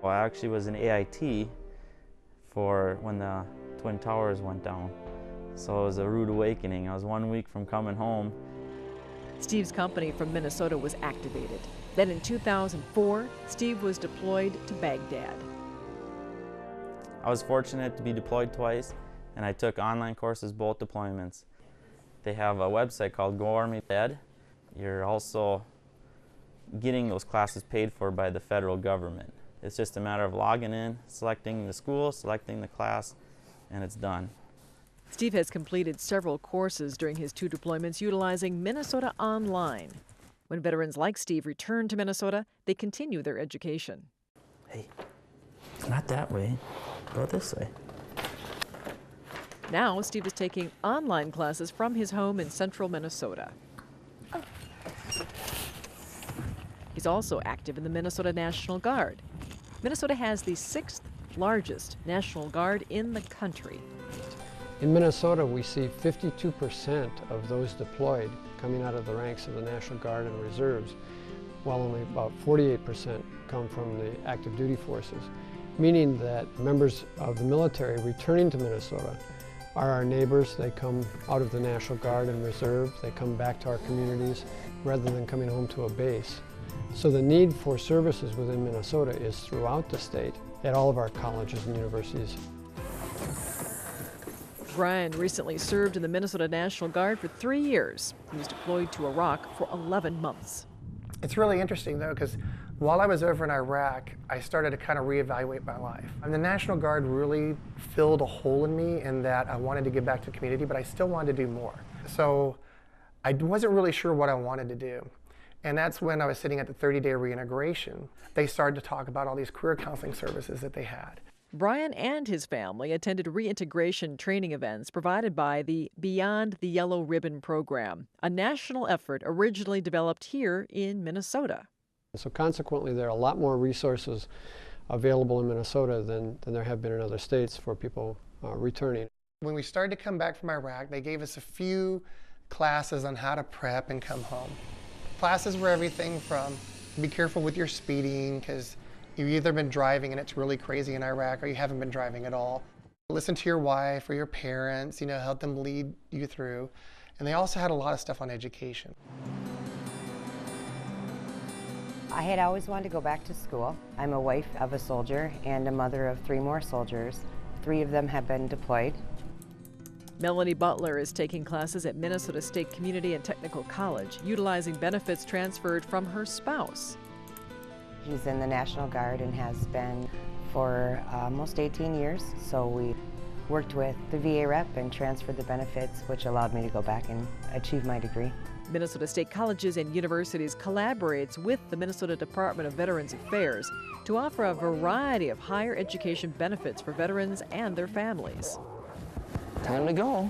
Well, I actually was an AIT for when the Twin Towers went down. So it was a rude awakening. I was 1 week from coming home. Steve's company from Minnesota was activated. Then in 2004, Steve was deployed to Baghdad. I was fortunate to be deployed twice, and I took online courses both deployments. They have a website called Go Army Ed. You're also getting those classes paid for by the federal government. It's just a matter of logging in, selecting the school, selecting the class, and it's done. Steve has completed several courses during his 2 deployments utilizing Minnesota Online. When veterans like Steve return to Minnesota, they continue their education. Hey, it's not that way. Go this way. Now, Steve is taking online classes from his home in central Minnesota. He's also active in the Minnesota National Guard. Minnesota has the 6th largest National Guard in the country. In Minnesota, we see 52% of those deployed coming out of the ranks of the National Guard and Reserves, while only about 48% come from the active duty forces, meaning that members of the military returning to Minnesota are our neighbors. They come out of the National Guard and Reserve. They come back to our communities rather than coming home to a base. So the need for services within Minnesota is throughout the state at all of our colleges and universities. Brian recently served in the Minnesota National Guard for 3 years. He was deployed to Iraq for 11 months. It's really interesting though, because while I was over in Iraq, I started to kind of reevaluate my life. And the National Guard really filled a hole in me in that I wanted to give back to the community, but I still wanted to do more. So I wasn't really sure what I wanted to do. And that's when I was sitting at the 30-day reintegration. They started to talk about all these career counseling services that they had. Brian and his family attended reintegration training events provided by the Beyond the Yellow Ribbon program, a national effort originally developed here in Minnesota. So consequently, there are a lot more resources available in Minnesota than there have been in other states for people returning. When we started to come back from Iraq, they gave us a few classes on how to prep and come home. Classes were everything from be careful with your speeding, because you've either been driving and it's really crazy in Iraq, or you haven't been driving at all. Listen to your wife or your parents, help them lead you through. And they also had a lot of stuff on education. I had always wanted to go back to school. I'm a wife of a soldier and a mother of 3 more soldiers. 3 of them have been deployed. Melanie Butler is taking classes at Minnesota State Community and Technical College, utilizing benefits transferred from her spouse. He's in the National Guard and has been for almost 18 years. So we worked with the VA rep and transferred the benefits, which allowed me to go back and achieve my degree. Minnesota State Colleges and Universities collaborates with the Minnesota Department of Veterans Affairs to offer a variety of higher education benefits for veterans and their families. Time to go.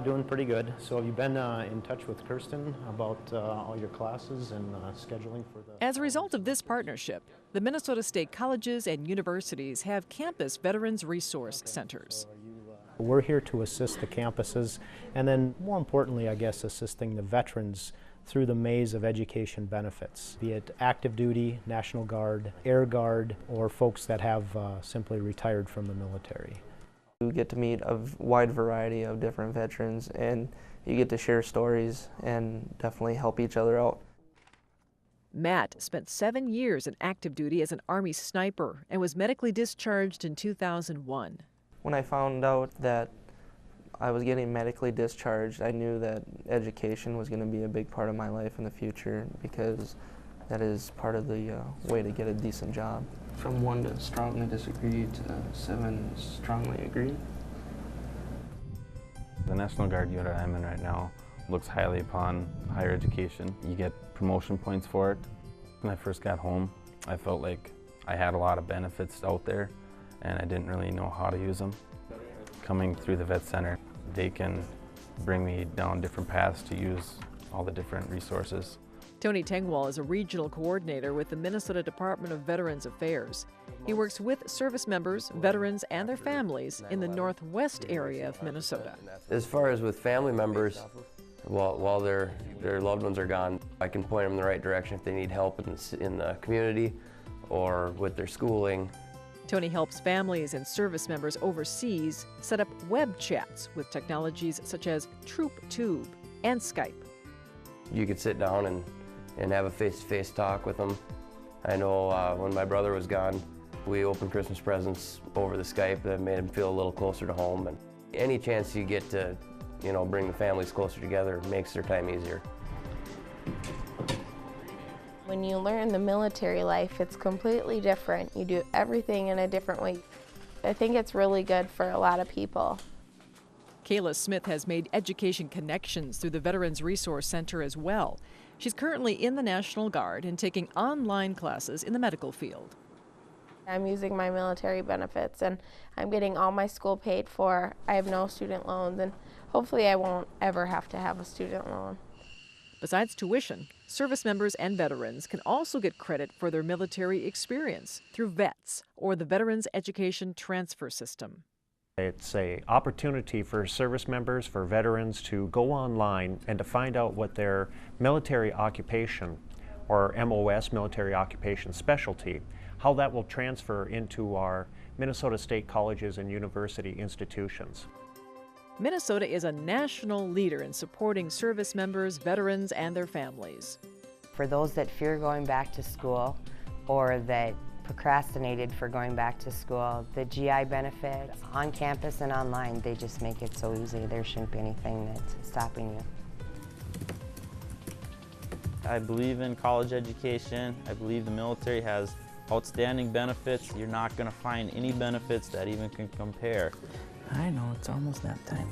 Doing pretty good. So have you been in touch with Kirsten about all your classes and scheduling for the... As a result of this partnership, the Minnesota State Colleges and Universities have campus veterans resource centers. We're here to assist the campuses, and then more importantly, I guess, assisting the veterans through the maze of education benefits, be it active duty, National Guard, Air Guard, or folks that have simply retired from the military. You get to meet a wide variety of different veterans, and you get to share stories and definitely help each other out. Matt spent 7 years in active duty as an Army sniper and was medically discharged in 2001. When I found out that I was getting medically discharged, I knew that education was going to be a big part of my life in the future, because that is part of the way to get a decent job. From 1 to strongly disagree to 7 strongly agree. The National Guard unit I'm in right now looks highly upon higher education. You get promotion points for it. When I first got home, I felt like I had a lot of benefits out there, and I didn't really know how to use them. Coming through the Vet Center, they can bring me down different paths to use all the different resources. Tony Tengwall is a regional coordinator with the Minnesota Department of Veterans Affairs. He works with service members, veterans, and their families in the northwest area of Minnesota. As far as with family members, while their loved ones are gone, I can point them in the right direction if they need help in the community, or with their schooling. Tony helps families and service members overseas set up web chats with technologies such as TroopTube and Skype. You could sit down and have a face-to-face talk with them. I know when my brother was gone, we opened Christmas presents over the Skype that made him feel a little closer to home. And any chance you get to, bring the families closer together makes their time easier. When you learn the military life, it's completely different. You do everything in a different way. I think it's really good for a lot of people. Kayla Smith has made education connections through the Veterans Resource Center as well. She's currently in the National Guard and taking online classes in the medical field. I'm using my military benefits and I'm getting all my school paid for. I have no student loans and hopefully I won't ever have to have a student loan. Besides tuition, service members and veterans can also get credit for their military experience through VETS, or the Veterans Education Transfer System. It's an opportunity for service members, for veterans to go online and to find out what their military occupation, or MOS, military occupation specialty, how that will transfer into our Minnesota State colleges and university institutions. Minnesota is a national leader in supporting service members, veterans, and their families. For those that fear going back to school or that procrastinated for going back to school, the GI benefits on campus and online, they just make it so easy. There shouldn't be anything that's stopping you. I believe in college education. I believe the military has outstanding benefits. You're not going to find any benefits that even can compare. I know, it's almost that time.